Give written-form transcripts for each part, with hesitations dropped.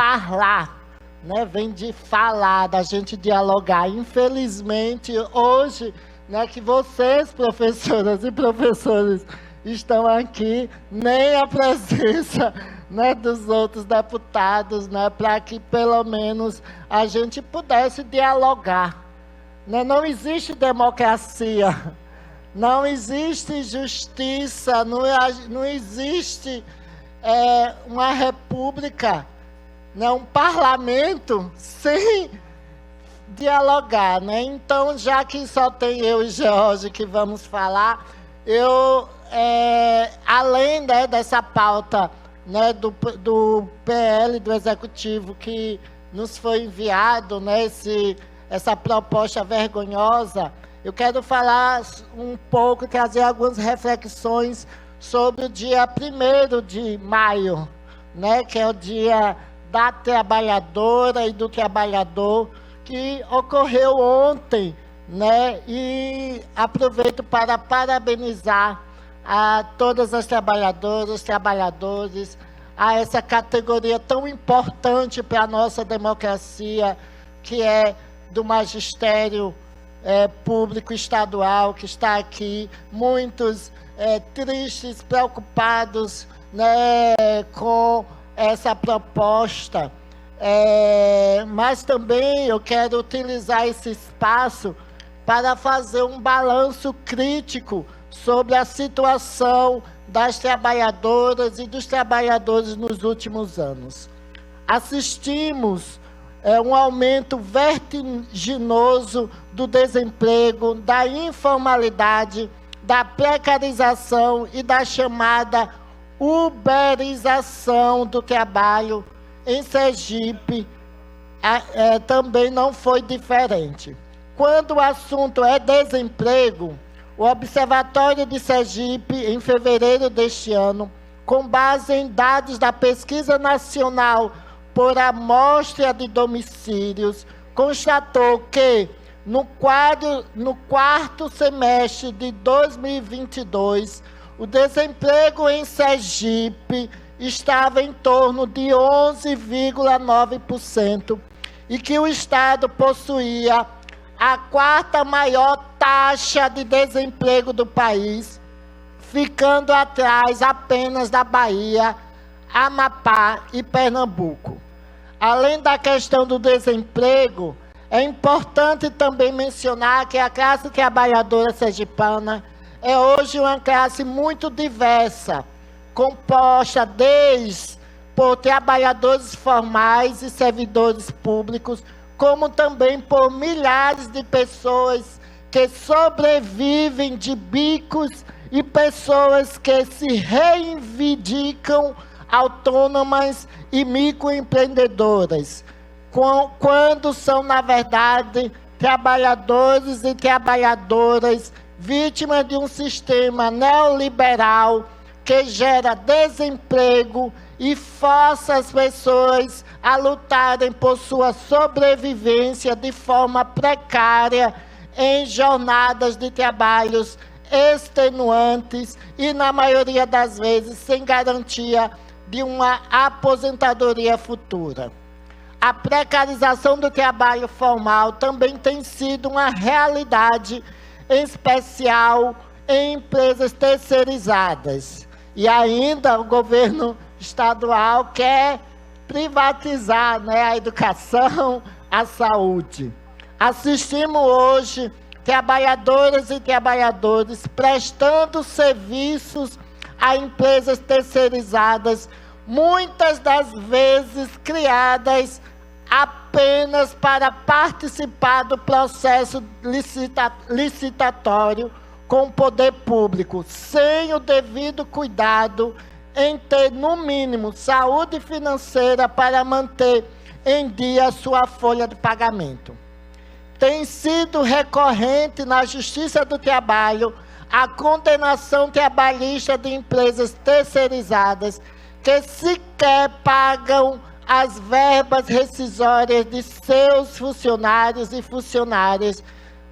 parlar, né? Vem de falar, da gente dialogar. Infelizmente, hoje, né, que vocês, professoras e professores, estão aqui, nem a presença, né, dos outros deputados, né, para que pelo menos a gente pudesse dialogar. Né? Não existe democracia, não existe justiça, não existe uma república, né, um parlamento sem dialogar, né? Então, já que só tem eu e George que vamos falar, eu, além, né, dessa pauta, né, do PL, do Executivo, que nos foi enviado, né, essa proposta vergonhosa, eu quero falar um pouco, trazer algumas reflexões sobre o dia 1º de maio, né, que é o dia da trabalhadora e do trabalhador, que ocorreu ontem, né? E aproveito para parabenizar a todas as trabalhadoras, trabalhadores, a essa categoria tão importante para a nossa democracia, que é do magistério público estadual, que está aqui, muitos tristes, preocupados, né, com essa proposta. Mas também eu quero utilizar esse espaço para fazer um balanço crítico sobre a situação das trabalhadoras e dos trabalhadores nos últimos anos. Assistimos um aumento vertiginoso do desemprego, da informalidade, da precarização e da chamada uberização do trabalho. Em Sergipe, também não foi diferente. Quando o assunto é desemprego, o Observatório de Sergipe, em fevereiro deste ano, com base em dados da Pesquisa Nacional por Amostra de Domicílios, constatou que, no quarto semestre de 2022, o desemprego em Sergipe estava em torno de 11,9% e que o Estado possuía a 4ª maior taxa de desemprego do país, ficando atrás apenas da Bahia, Amapá e Pernambuco. Além da questão do desemprego, é importante também mencionar que a classe trabalhadora sergipana é hoje uma classe muito diversa, composta por trabalhadores formais e servidores públicos, como também por milhares de pessoas que sobrevivem de bicos e pessoas que se reivindicam autônomas e microempreendedoras, quando são, na verdade, trabalhadores e trabalhadoras vítimas de um sistema neoliberal que gera desemprego e força as pessoas a lutarem por sua sobrevivência de forma precária em jornadas de trabalhos extenuantes e, na maioria das vezes, sem garantia de uma aposentadoria futura. A precarização do trabalho formal também tem sido uma realidade, em especial em empresas terceirizadas. E ainda o governo estadual quer privatizar, né, a educação, a saúde. Assistimos hoje trabalhadoras e trabalhadores prestando serviços a empresas terceirizadas, muitas das vezes criadas apenas para participar do processo licitatório com o poder público, sem o devido cuidado em ter, no mínimo, saúde financeira para manter em dia a sua folha de pagamento. Tem sido recorrente na Justiça do Trabalho a condenação trabalhista de empresas terceirizadas que sequer pagam as verbas rescisórias de seus funcionários e funcionárias,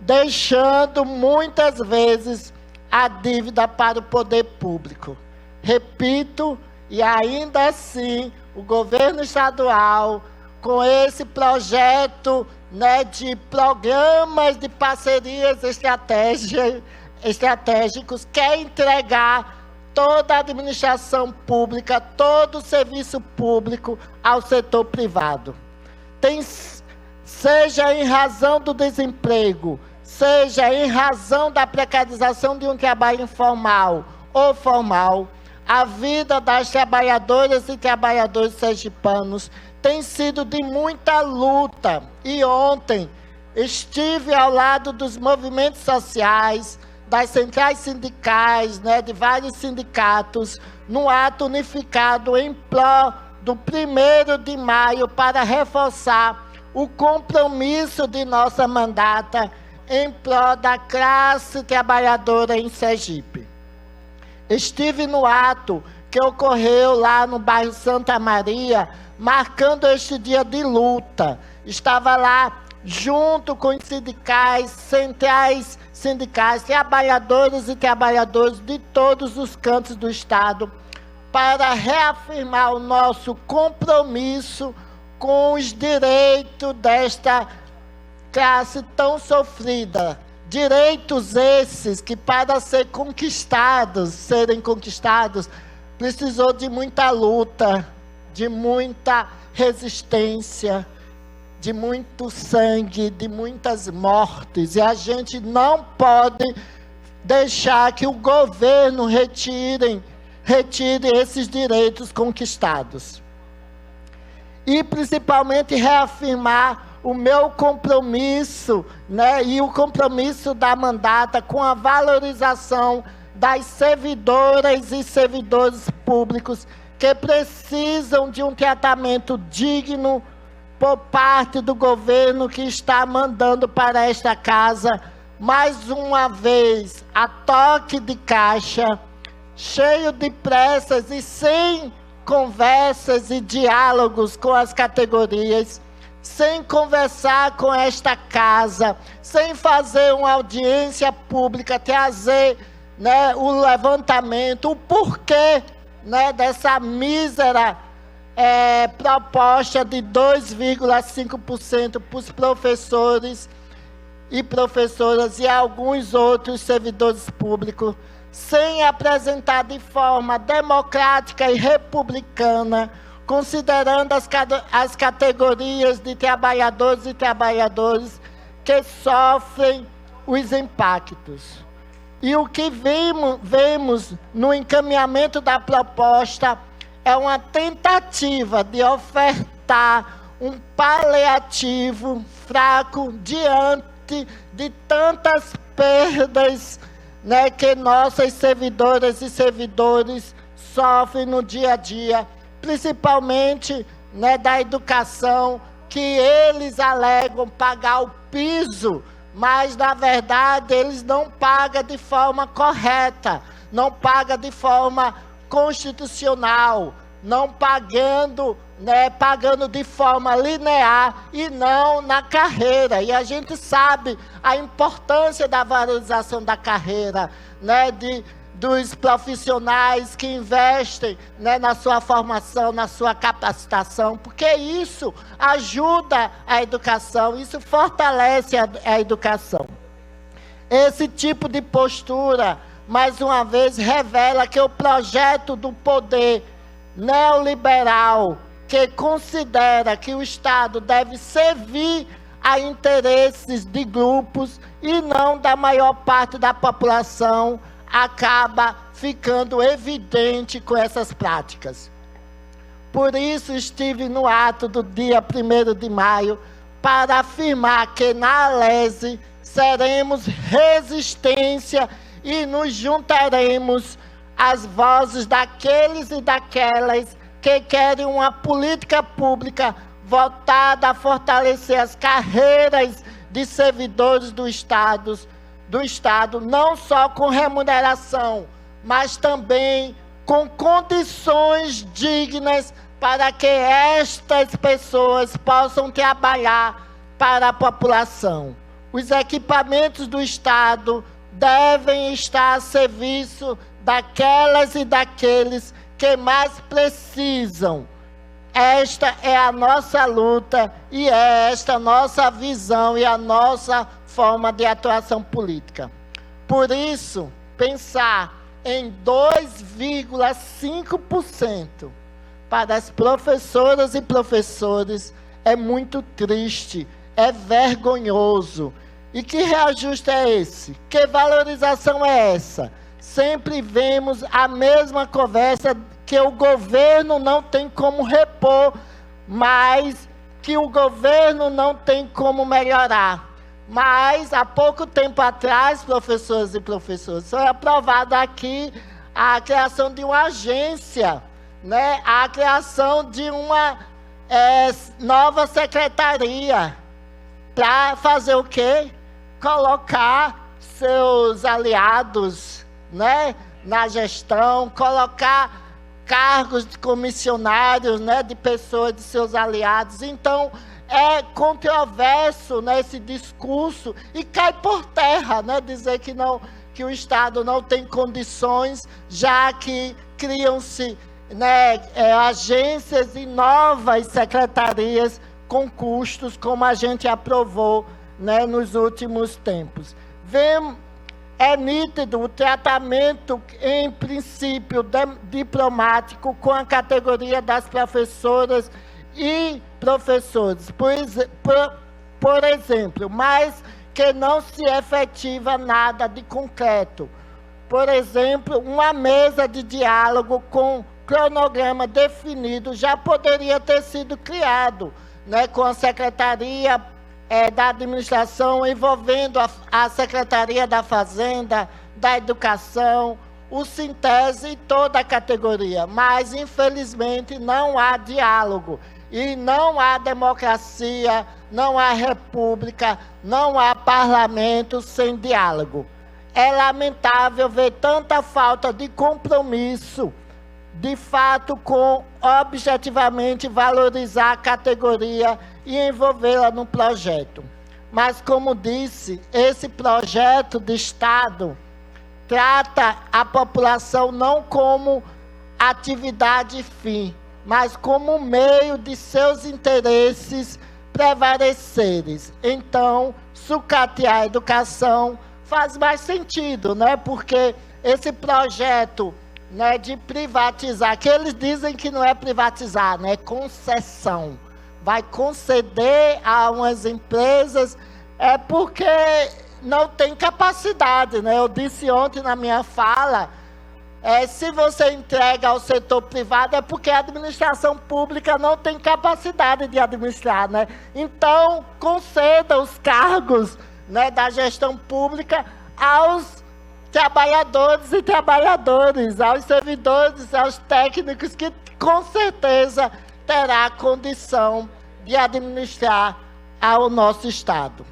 deixando muitas vezes a dívida para o poder público. Repito, e ainda assim o governo estadual, com esse projeto, né, de programas de parcerias estratégicos, quer entregar toda a administração pública, todo o serviço público ao setor privado. Seja em razão do desemprego, seja em razão da precarização de um trabalho informal ou formal, a vida das trabalhadoras e trabalhadores sergipanos tem sido de muita luta. E ontem estive ao lado dos movimentos sociais, das centrais sindicais, né, de vários sindicatos, num ato unificado em prol do 1º de maio para reforçar o compromisso de nossa mandata em prol da classe trabalhadora em Sergipe. Estive no ato que ocorreu lá no bairro Santa Maria, marcando este dia de luta. Estava lá junto com os sindicais, centrais sindicais, trabalhadores e trabalhadores de todos os cantos do Estado, para reafirmar o nosso compromisso com os direitos desta classe tão sofrida. Direitos esses que, para serem conquistados, precisou de muita luta, de muita resistência, de muito sangue, de muitas mortes. E a gente não pode deixar que o governo retire esses direitos conquistados. E principalmente reafirmar o meu compromisso, né, e o compromisso da mandata com a valorização das servidoras e servidores públicos que precisam de um tratamento digno por parte do governo que está mandando para esta casa, mais uma vez, a toque de caixa, cheio de pressas e sem conversas e diálogos com as categorias, sem conversar com esta casa, sem fazer uma audiência pública, trazer, né, o levantamento, o porquê, né, dessa mísera proposta de 2,5% para os professores e professoras e alguns outros servidores públicos, sem apresentar de forma democrática e republicana, considerando as categorias de trabalhadores e trabalhadoras que sofrem os impactos. E o que vemos no encaminhamento da proposta é uma tentativa de ofertar um paliativo fraco diante de tantas perdas, né, que nossas servidoras e servidores sofrem no dia a dia, principalmente, né, da educação, que eles alegam pagar o piso, mas na verdade eles não pagam de forma correta, não pagam de forma constitucional, não pagando, né, pagando de forma linear e não na carreira. E a gente sabe a importância da valorização da carreira, né, dos profissionais que investem, né, na sua formação, na sua capacitação, porque isso ajuda a educação, isso fortalece a educação. Esse tipo de postura, mais uma vez, revela que o projeto do poder neoliberal, que considera que o Estado deve servir a interesses de grupos e não da maior parte da população, acaba ficando evidente com essas práticas. Por isso estive no ato do dia 1º de maio para afirmar que na Alese seremos resistência e nos juntaremos às vozes daqueles e daquelas que querem uma política pública voltada a fortalecer as carreiras de servidores do Estado, não só com remuneração, mas também com condições dignas para que estas pessoas possam trabalhar para a população. Os equipamentos do Estado devem estar a serviço daquelas e daqueles que mais precisam. esta é a nossa luta e é esta a nossa visão e a nossa forma de atuação política. Por isso, pensar em 2,5% para as professoras e professores é muito triste, é vergonhoso. E que reajuste é esse? Que valorização é essa? Sempre vemos a mesma conversa que o governo não tem como repor, mas que o governo não tem como melhorar. Mas, há pouco tempo atrás, professores e professoras, foi aprovada aqui a criação de uma agência, né? A criação de uma nova secretaria, para fazer o quê? Colocar seus aliados, né, na gestão, colocar cargos de comissionários, né, de pessoas, de seus aliados. Então, é controverso, né, esse discurso e cai por terra, né, dizer que o Estado não tem condições, já que criam-se, né, agências e novas secretarias com custos, como a gente aprovou, né, nos últimos tempos. É nítido o tratamento, em princípio, diplomático com a categoria das professoras e professores. Por exemplo, mas que não se efetiva nada de concreto. Por exemplo, uma mesa de diálogo com cronograma definido já poderia ter sido criado, né, com a Secretaria da Administração, envolvendo a Secretaria da Fazenda, da Educação, o Sintese e toda a categoria. Mas, infelizmente, não há diálogo. E não há democracia, não há república, não há parlamento sem diálogo. É lamentável ver tanta falta de compromisso, de fato, com objetivamente valorizar a categoria e envolvê-la no projeto. Mas, como disse, esse projeto de Estado trata a população não como atividade fim, mas como meio de seus interesses prevalecerem. Então, sucatear a educação faz mais sentido, né? Porque esse projeto, né, de privatizar, que eles dizem que não é privatizar, né, é concessão, vai conceder a umas empresas, é porque não tem capacidade, né? Eu disse ontem na minha fala, se você entrega ao setor privado é porque a administração pública não tem capacidade de administrar, né? Então, conceda os cargos, né, da gestão pública aos trabalhadores e trabalhadoras, aos servidores, aos técnicos, que com certeza terá condição de administrar ao nosso Estado.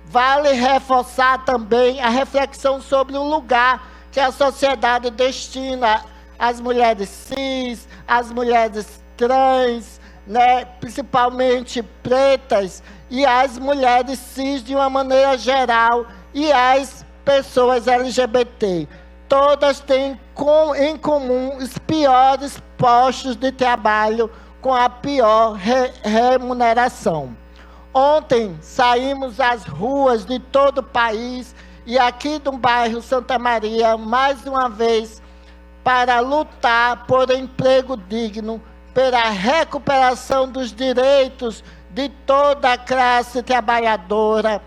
Vale reforçar também a reflexão sobre o lugar que a sociedade destina às mulheres cis, às mulheres trans, né, principalmente pretas, e às mulheres cis de uma maneira geral, e às pessoas LGBT. Todas têm em comum os piores postos de trabalho com a pior remuneração. Ontem saímos às ruas de todo o país e aqui do bairro Santa Maria, mais uma vez, para lutar por emprego digno, pela recuperação dos direitos de toda a classe trabalhadora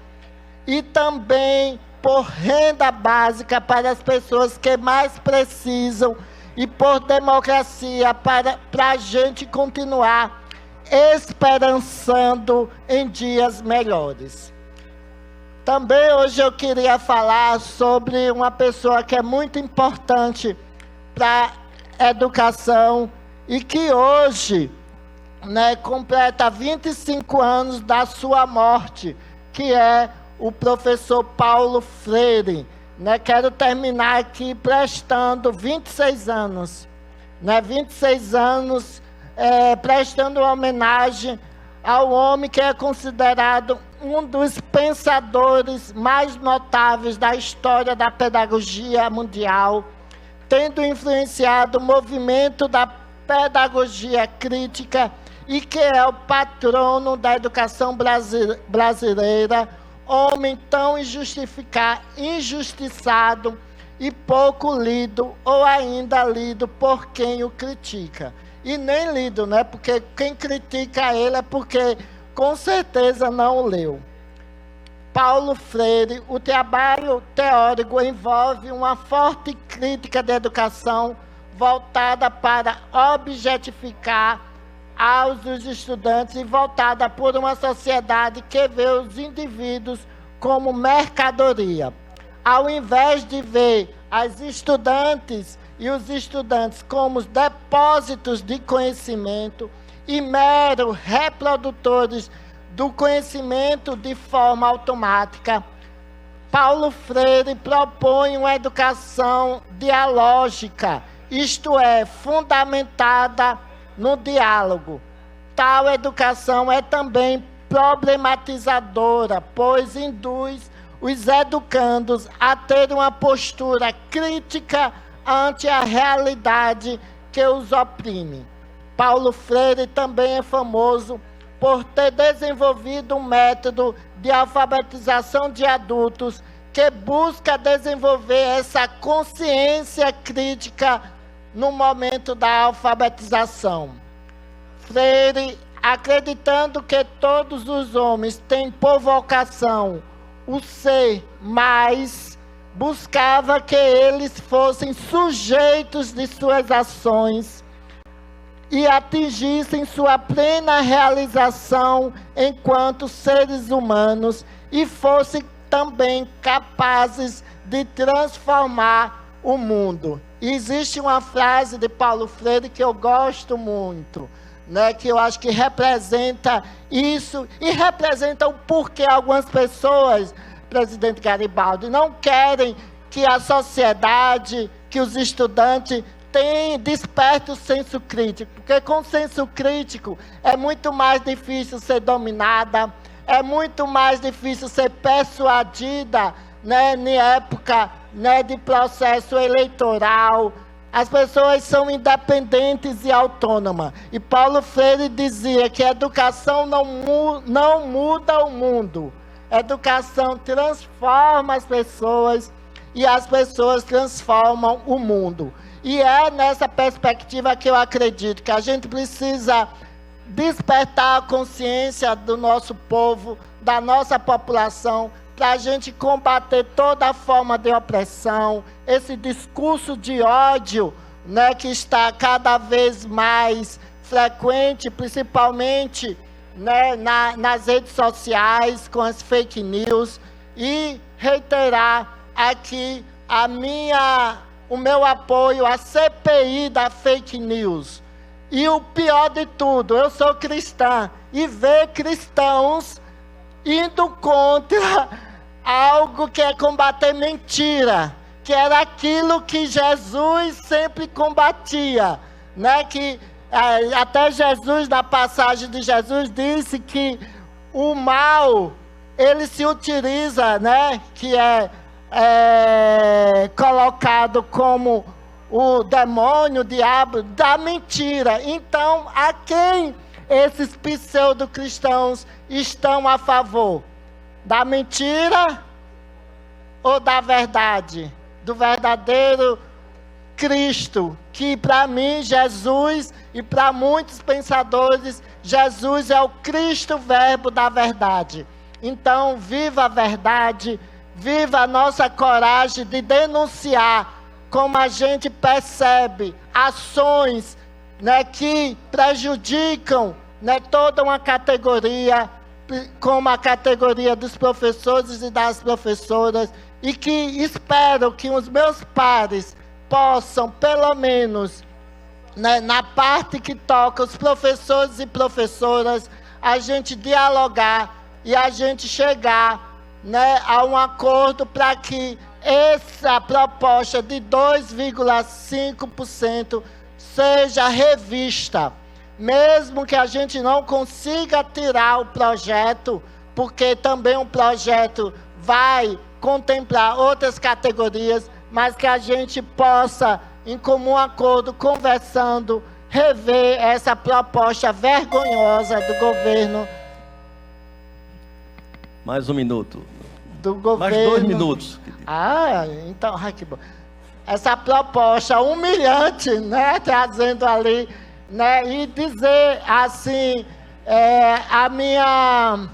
e também por renda básica para as pessoas que mais precisam e por democracia para a gente continuar esperançando em dias melhores. Também hoje eu queria falar sobre uma pessoa que é muito importante para a educação e que hoje, né, completa 25 anos da sua morte, que é o professor Paulo Freire. Né? Quero terminar aqui prestando 26 anos, né, 26 anos prestando uma homenagem ao homem que é considerado um dos pensadores mais notáveis da história da pedagogia mundial, tendo influenciado o movimento da pedagogia crítica e que é o patrono da educação brasileira, homem tão injustiçado e pouco lido, ou ainda lido por quem o critica. E nem lido, né? Porque quem critica ele é porque com certeza não o leu. Paulo Freire, o trabalho teórico envolve uma forte crítica da educação voltada para objetificar os estudantes e voltada por uma sociedade que vê os indivíduos como mercadoria. Ao invés de ver as estudantes e os estudantes como depósitos de conhecimento e meros reprodutores do conhecimento de forma automática, Paulo Freire propõe uma educação dialógica, isto é, fundamentada no diálogo. Tal educação é também problematizadora, pois induz os educandos a ter uma postura crítica ante a realidade que os oprime. Paulo Freire também é famoso por ter desenvolvido um método de alfabetização de adultos que busca desenvolver essa consciência crítica no momento da alfabetização. Freire, acreditando que todos os homens têm por vocação o ser mais, buscava que eles fossem sujeitos de suas ações e atingissem sua plena realização enquanto seres humanos e fossem também capazes de transformar o mundo. E existe uma frase de Paulo Freire que eu gosto muito, né, que eu acho que representa isso e representa o porquê algumas pessoas, presidente Garibaldi, não querem que a sociedade, que os estudantes desperte o senso crítico, porque com senso crítico é muito mais difícil ser dominada, é muito mais difícil ser persuadida, né, em época, né, de processo eleitoral. As pessoas são independentes e autônomas. E Paulo Freire dizia que a educação não muda o mundo. A educação transforma as pessoas e as pessoas transformam o mundo. E é nessa perspectiva que eu acredito que a gente precisa despertar a consciência do nosso povo, da nossa população, para a gente combater toda forma de opressão, esse discurso de ódio, né, que está cada vez mais frequente, principalmente, né, nas redes sociais, com as fake news, e reiterar aqui o meu apoio à CPI da fake news. E o pior de tudo, eu sou cristã, e ver cristãos indo contra algo que é combater mentira, que era aquilo que Jesus sempre combatia, né? Que até Jesus, na passagem de Jesus, disse que o mal, ele se utiliza, né? Que é colocado como o demônio, o diabo, da mentira. Então, a quem esses pseudo-cristãos estão a favor? Da mentira ou da verdade? Do verdadeiro Cristo, que para mim, Jesus, e para muitos pensadores, Jesus é o Cristo verbo da verdade. Então, viva a verdade, viva a nossa coragem de denunciar como a gente percebe ações, né, que prejudicam, né, toda uma categoria, como a categoria dos professores e das professoras, e que espero que os meus pares possam, pelo menos, né, na parte que toca os professores e professoras, a gente dialogar e a gente chegar, né, a um acordo para que essa proposta de 2,5% seja revista. Mesmo que a gente não consiga tirar o projeto, porque também o projeto vai contemplar outras categorias, mas que a gente possa, em comum acordo, conversando, rever essa proposta vergonhosa do governo. Mais um minuto. Do governo. Mais 2 minutos. Ah, então, ai, que bom. Essa proposta humilhante, né, trazendo ali, né, e dizer assim, a minha...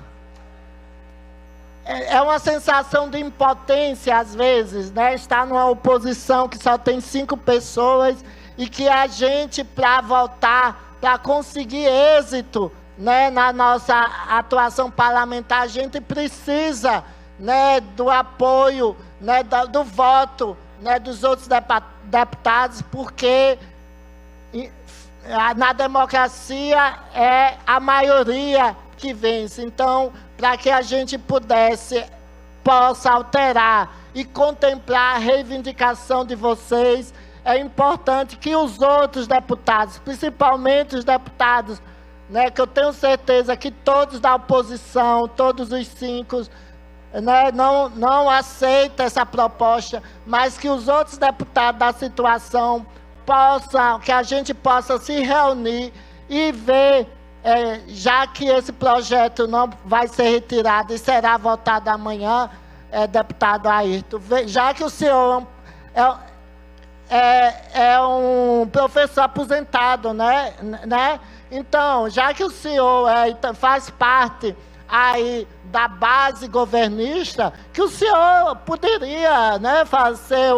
É uma sensação de impotência, às vezes, né, estar numa oposição que só tem 5 pessoas e que a gente, para votar, para conseguir êxito, né, na nossa atuação parlamentar, a gente precisa, né, do apoio, né, do voto, né, dos outros deputados, porque na democracia é a maioria que vence. Então, para que a gente possa alterar e contemplar a reivindicação de vocês, é importante que os outros deputados, principalmente os deputados, né, que eu tenho certeza que todos da oposição, todos os 5, né, não aceitam essa proposta, mas que os outros deputados da situação que a gente possa se reunir e ver, já que esse projeto não vai ser retirado e será votado amanhã, deputado Ayrton, já que o senhor é um professor aposentado, né? Então, já que o senhor faz parte aí da base governista, que o senhor poderia, né, ser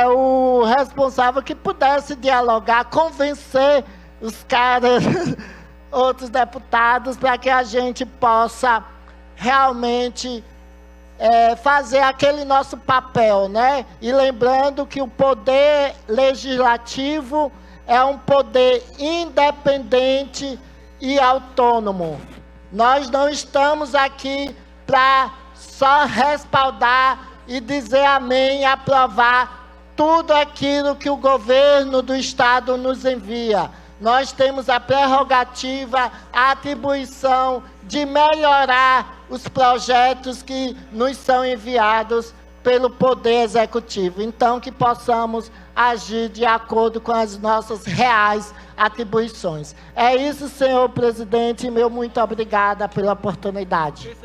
o responsável que pudesse dialogar, convencer os caras, outros deputados, para que a gente possa realmente fazer aquele nosso papel, né? E lembrando que o poder legislativo é um poder independente e autônomo. Nós não estamos aqui para só respaldar e dizer amém e aprovar tudo aquilo que o governo do Estado nos envia. Nós temos a prerrogativa, a atribuição de melhorar os projetos que nos são enviados pelo Poder Executivo. Então, que possamos agir de acordo com as nossas reais atribuições. É isso, senhor presidente, meu muito obrigada pela oportunidade.